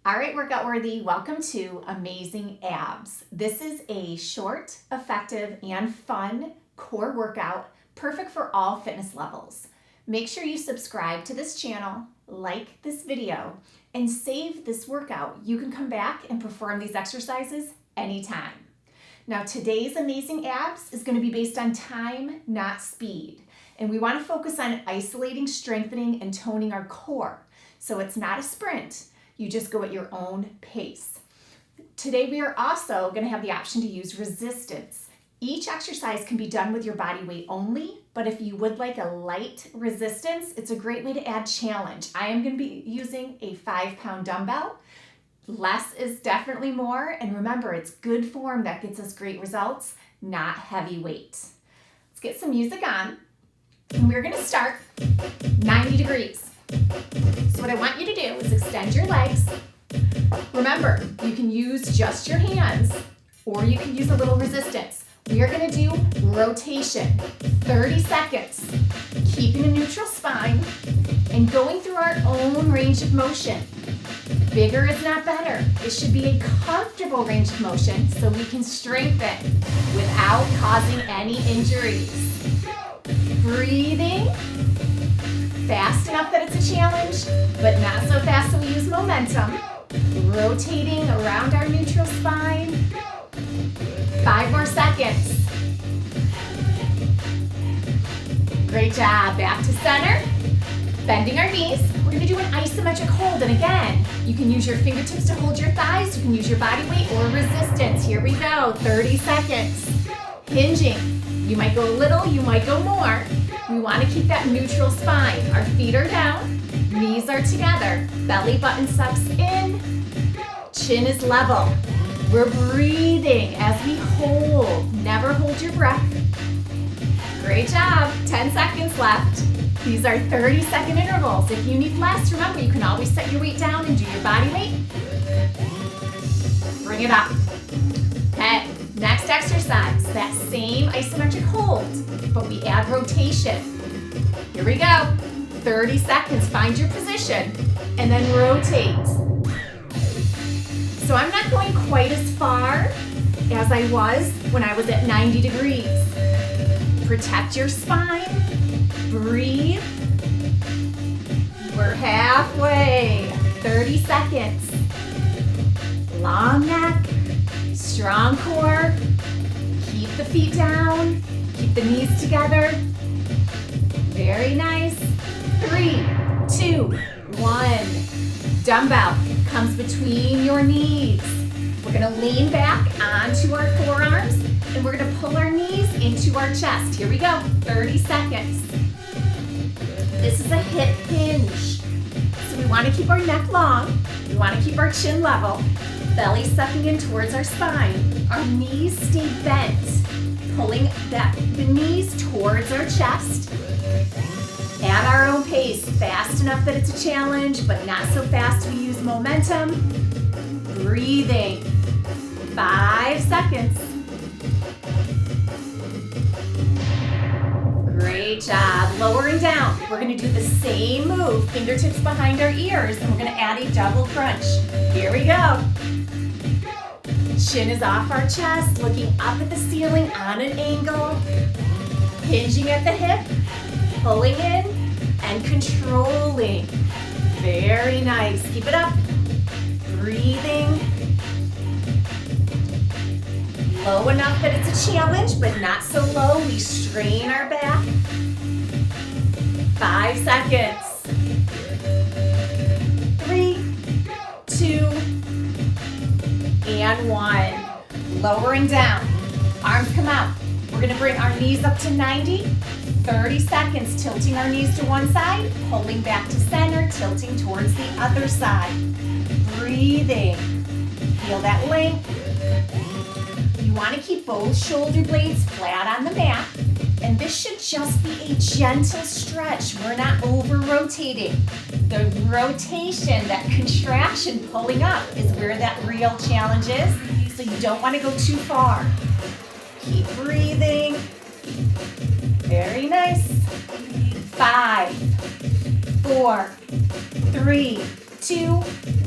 All right, workout worthy, welcome to Amazing Abs. This is a short, effective, and fun core workout, perfect for all fitness levels. Make sure you subscribe to this channel, like this video, and save this workout. You can come back and perform these exercises anytime. Now, today's Amazing Abs is going to be based on time, not speed. And we want to focus on isolating, strengthening, and toning our core. So it's not a sprint. You just go at your own pace. Today we are also going to have the option to use resistance. Each exercise can be done with your body weight only, but if you would like a light resistance, it's a great way to add challenge. I am going to be using a 5-pound dumbbell. Less is definitely more, and remember, it's good form that gets us great results, not heavy weight. Let's get some music on, and we're going to start 90 degrees. So what I want you to do is extend your legs. Remember, you can use just your hands or you can use a little resistance. We are going to do rotation, 30 seconds, keeping a neutral spine and going through our own range of motion. Bigger is not better. It should be a comfortable range of motion so we can strengthen without causing any injuries. Breathing. Fast enough that it's a challenge, but not so fast so we use momentum. Rotating around our neutral spine. 5 more seconds. Great job. Back to center. Bending our knees. We're going to do an isometric hold. And again, you can use your fingertips to hold your thighs. You can use your body weight or resistance. Here we go. 30 seconds. Hinging. You might go a little, you might go more. We want to keep that neutral spine. Our feet are down, knees are together, belly button sucks in, chin is level. We're breathing as we hold. Never hold your breath. Great job. 10 seconds left. These are 30-second intervals. If you need less, remember, you can always set your weight down and do your body weight. Bring it up. Okay. Next exercise, that same isometric hold, but we add rotation. Here we go. 30 seconds, find your position, and then rotate. So I'm not going quite as far as I was when I was at 90 degrees. Protect your spine, breathe. We're halfway, 30 seconds. Long neck. Strong core, keep the feet down, keep the knees together. Very nice. 3, 2, 1. Dumbbell comes between your knees. We're gonna lean back onto our forearms and we're gonna pull our knees into our chest. Here we go, 30 seconds. This is a hip hinge. So we wanna keep our neck long, we wanna keep our chin level. Belly sucking in towards our spine. Our knees stay bent, pulling the knees towards our chest. At our own pace, fast enough that it's a challenge, but not so fast we use momentum. Breathing. 5 seconds. Great job. Lowering down. We're going to do the same move, fingertips behind our ears, and we're going to add a double crunch. Here we go. Chin is off our chest, looking up at the ceiling on an angle. Hinging at the hip, pulling in, and controlling. Very nice. Keep it up. Breathing. Low enough that it's a challenge, but not so low we strain our back. 5 seconds. 3, 2, and 1. Lowering down. Arms come out. We're going to bring our knees up to 90. 30 seconds, tilting our knees to one side, pulling back to center, tilting towards the other side. Breathing. Feel that length. You want to keep both shoulder blades flat on the mat. And this should just be a gentle stretch. We're not over-rotating. The rotation, that contraction pulling up is where that real challenge is. So you don't want to go too far. Keep breathing. Very nice. 5, 4, 3, 2,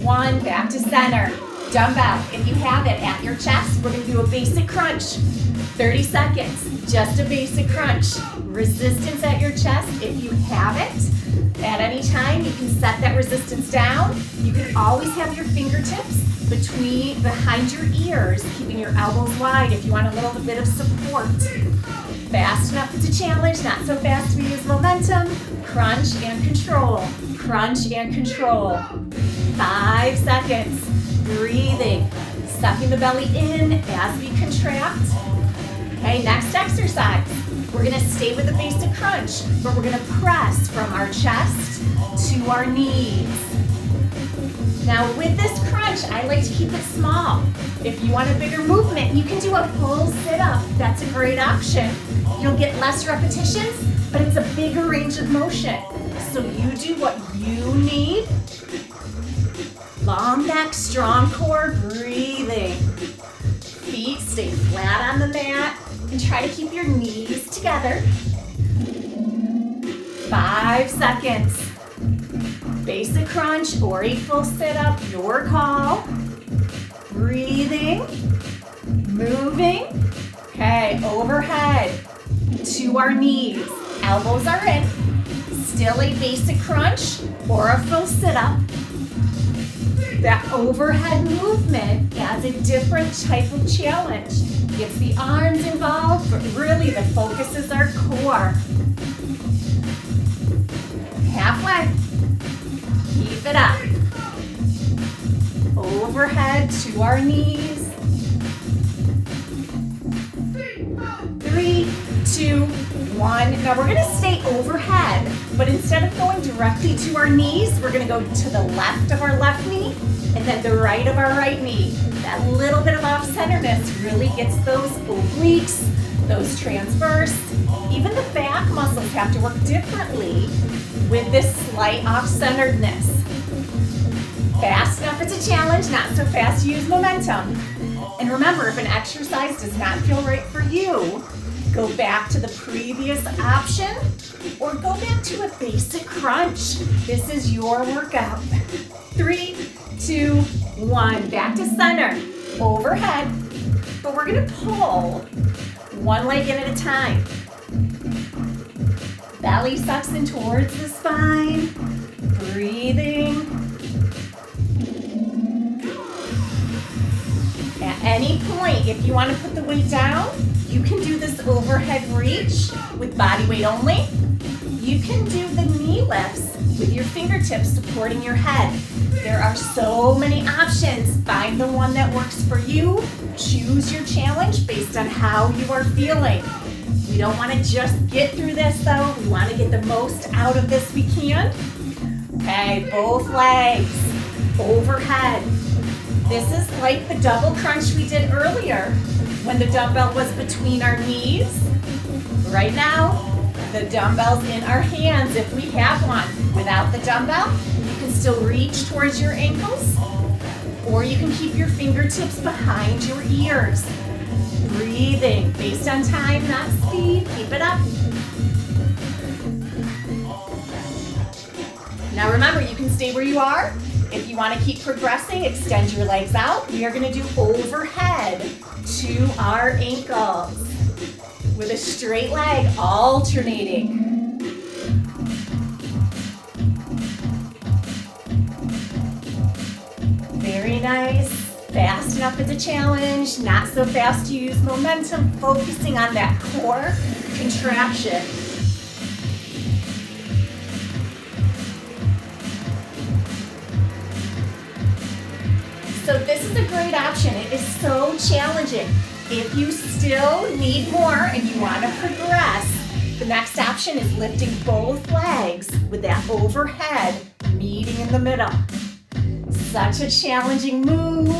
1, back to center. Dumbbell, if you have it at your chest, we're gonna do a basic crunch. 30 seconds, just a basic crunch. Resistance at your chest, if you have it. At any time, you can set that resistance down. You can always have your fingertips behind your ears, keeping your elbows wide if you want a little bit of support. Fast enough, it's a challenge, not so fast we use momentum. Crunch and control, crunch and control. 5 seconds, breathing, sucking the belly in as we contract. Okay, next exercise. We're gonna stay with the basic crunch, but we're gonna press from our chest to our knees. Now with this crunch, I like to keep it small. If you want a bigger movement, you can do a full sit-up. That's a great option. You'll get less repetitions, but it's a bigger range of motion. So you do what you need. Long neck, strong core, breathing. Feet stay flat on the mat and try to keep your knees together. 5 seconds. Basic crunch or a full sit-up, your call. Breathing, moving. Okay, overhead to our knees. Elbows are in. Still a basic crunch or a full sit-up. That overhead movement adds a different type of challenge. Gets the arms involved, but really the focus is our core. Halfway. Keep it up. Overhead to our knees. 3, 2, 1. Now we're gonna stay overhead, but instead of going directly to our knees, we're gonna go to the left of our left knee and then the right of our right knee. That little bit of off-centeredness really gets those obliques, those transverse. Even the back muscles have to work differently with this slight off-centeredness. Fast enough, it's a challenge. Not so fast, use momentum. And remember, if an exercise does not feel right for you, go back to the previous option or go back to a basic crunch. This is your workout. 3, 2, 1. Back to center. Overhead. But we're gonna pull one leg in at a time. Belly sucks in towards the spine. Breathing. At any point, if you want to put the weight down, you can do this overhead reach with body weight only. You can do the knee lifts with your fingertips supporting your head. There are so many options. Find the one that works for you. Choose your challenge based on how you are feeling. We don't want to just get through this though. We want to get the most out of this we can. Okay, both legs, overhead. This is like the double crunch we did earlier when the dumbbell was between our knees. Right now, the dumbbell's in our hands if we have one. Without the dumbbell, you can still reach towards your ankles, or you can keep your fingertips behind your ears. Breathing, based on time, not speed. Keep it up. Now remember, you can stay where you are. If you want to keep progressing, extend your legs out. We are going to do overhead to our ankles with a straight leg, alternating. Very nice. Fast enough is a challenge, not so fast to use momentum, focusing on that core contraction. So this is a great option. It is so challenging. If you still need more and you want to progress, the next option is lifting both legs with that overhead meeting in the middle. Such a challenging move.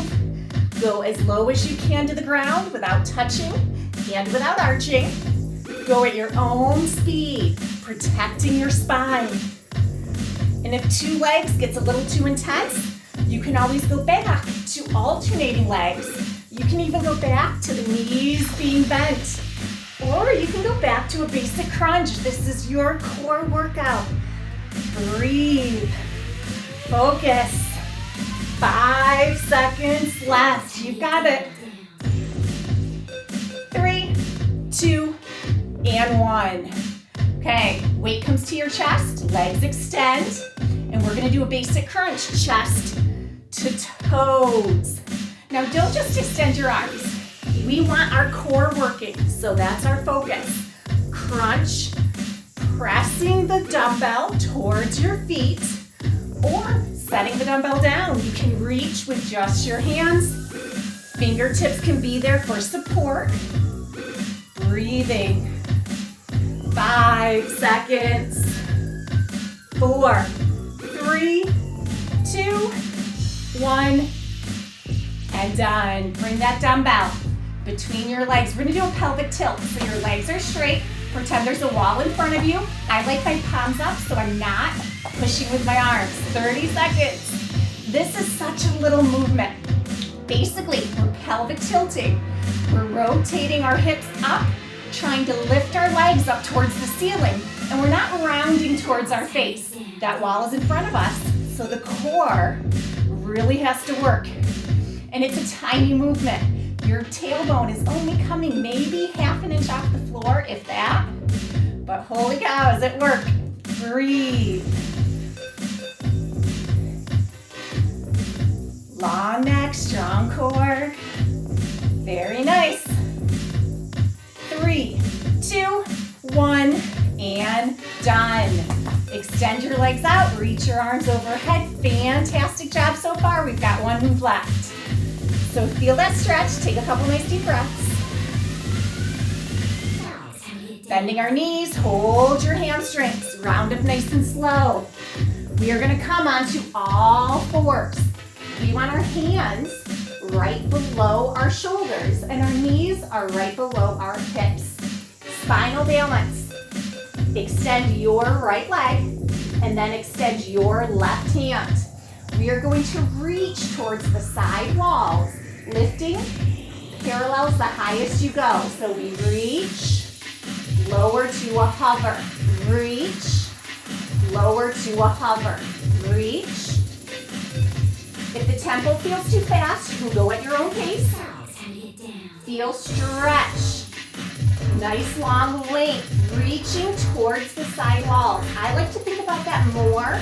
Go as low as you can to the ground without touching and without arching. Go at your own speed, protecting your spine. And if 2 legs gets a little too intense, you can always go back to alternating legs. You can even go back to the knees being bent. Or you can go back to a basic crunch. This is your core workout. Breathe. Focus. 5 seconds left. You got it. 3, 2, and 1. Okay, weight comes to your chest, legs extend, and we're gonna do a basic crunch, chest to toes. Now don't just extend your arms. We want our core working, so that's our focus. Crunch, pressing the dumbbell towards your feet, or setting the dumbbell down. You can reach with just your hands. Fingertips can be there for support. Breathing. 5 seconds. 4, 3, 2, 1, and done. Bring that dumbbell between your legs. We're gonna do a pelvic tilt, so your legs are straight. Pretend there's a wall in front of you. I like my palms up, so I'm not pushing with my arms. 30 seconds. This is such a little movement. Basically, we're pelvic tilting. We're rotating our hips up, trying to lift our legs up towards the ceiling, and we're not rounding towards our face. That wall is in front of us, so the core really has to work. And it's a tiny movement. Your tailbone is only coming maybe half an inch off the floor, if that. But holy cow, does it work? Breathe. Long neck, strong core. Very nice. 3, 2, 1, and done. Extend your legs out, reach your arms overhead. Fantastic job so far. We've got one move left. So feel that stretch, take a couple nice deep breaths. Bending our knees, hold your hamstrings, round up nice and slow. We are gonna come onto all fours. We want our hands right below our shoulders and our knees are right below our hips. Spinal balance. Extend your right leg and then extend your left hand. We are going to reach towards the side walls. Lifting parallels the highest you go. So we reach, lower to a hover, reach, lower to a hover, reach. If the tempo feels too fast, you can go at your own pace. Feel stretch. Nice long length, reaching towards the side walls. I like to think about that more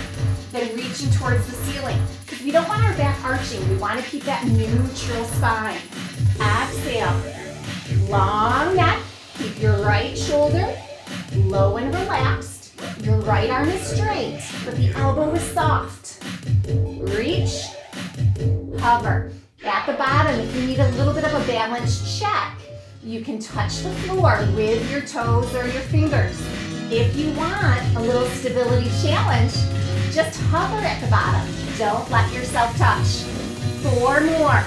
than reaching towards the ceiling. Because we don't want our back arching. We want to keep that neutral spine. Exhale. Long neck. Keep your right shoulder low and relaxed. Your right arm is straight, but the elbow is soft. Reach. Hover. At the bottom, if you need a little bit of a balance check, you can touch the floor with your toes or your fingers. If you want a little stability challenge, just hover at the bottom. Don't let yourself touch. 4 more.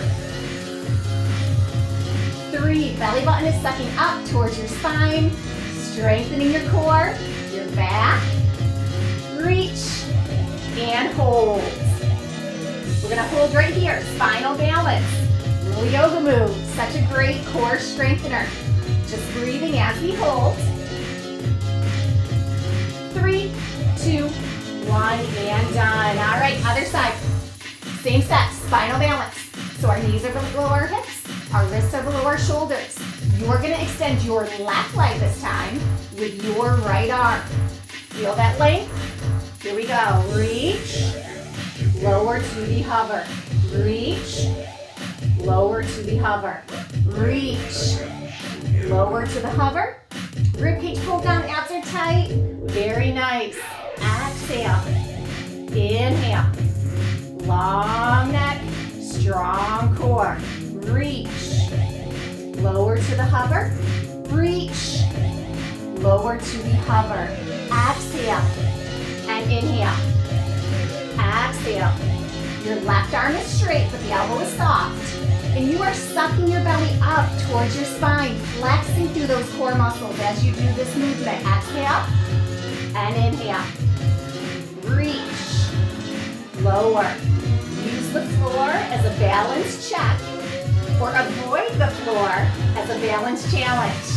3, belly button is sucking up towards your spine, strengthening your core, your back. Reach and hold. We're gonna hold right here, spinal balance. Little yoga move, such a great core strengthener. Just breathing as we hold. 3, 2, 1, and done. All right, other side. Same set, spinal balance. So our knees are below our hips, our wrists are below our shoulders. You're gonna extend your left leg this time with your right arm. Feel that length? Here we go. Reach, lower to the hover. Reach, lower to the hover. Reach, lower to the hover. Ribcage pull down, abs are tight. Very nice. Exhale. Inhale. Long neck, strong core. Reach. Lower to the hover. Reach. Lower to the hover. Exhale. And inhale. Exhale. Your left arm is straight, but the elbow is soft. And you are sucking your belly up towards your spine, flexing through those core muscles as you do this movement. Exhale and inhale. Reach. Lower. Use the floor as a balance check or avoid the floor as a balance challenge.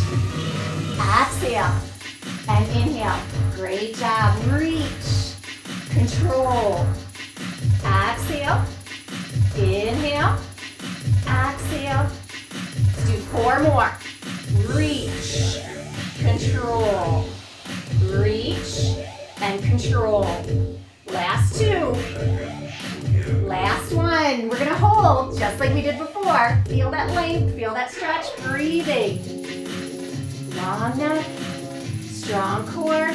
Exhale and inhale. Great job. Reach. Control. Exhale Inhale, exhale. Let's do 4 more. Reach, control, reach, and control. Last 2. Last 1. We're gonna hold just like we did before. Feel that length, feel that stretch, breathing. Long neck, strong core.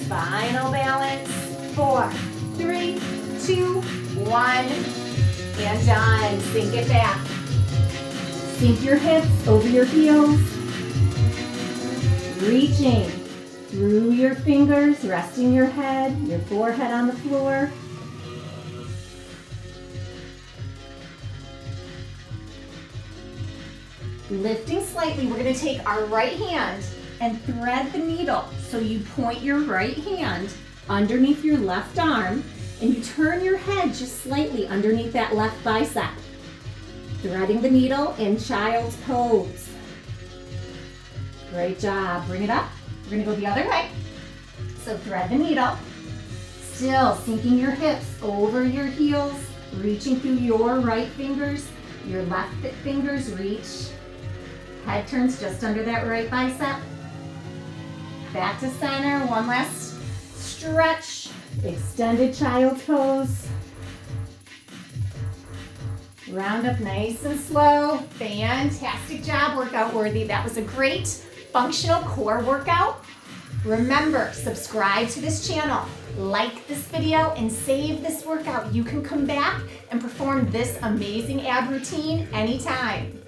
Spinal balance. 4, 3, 2, 1. And done. Sink it back. Sink your hips over your heels. Reaching through your fingers, resting your head, your forehead on the floor. Lifting slightly, we're going to take our right hand and thread the needle. So you point your right hand underneath your left arm and you turn your head just slightly underneath that left bicep. Threading the needle in child's pose. Great job. Bring it up. We're going to go the other way. So thread the needle. Still sinking your hips over your heels, reaching through your right fingers. Your left fingers reach. Head turns just under that right bicep. Back to center. One last stretch. Extended child's pose. Round up nice and slow. Fantastic job, workout worthy. That was a great functional core workout. Remember, subscribe to this channel, like this video, and save this workout. You can come back and perform this amazing ab routine anytime.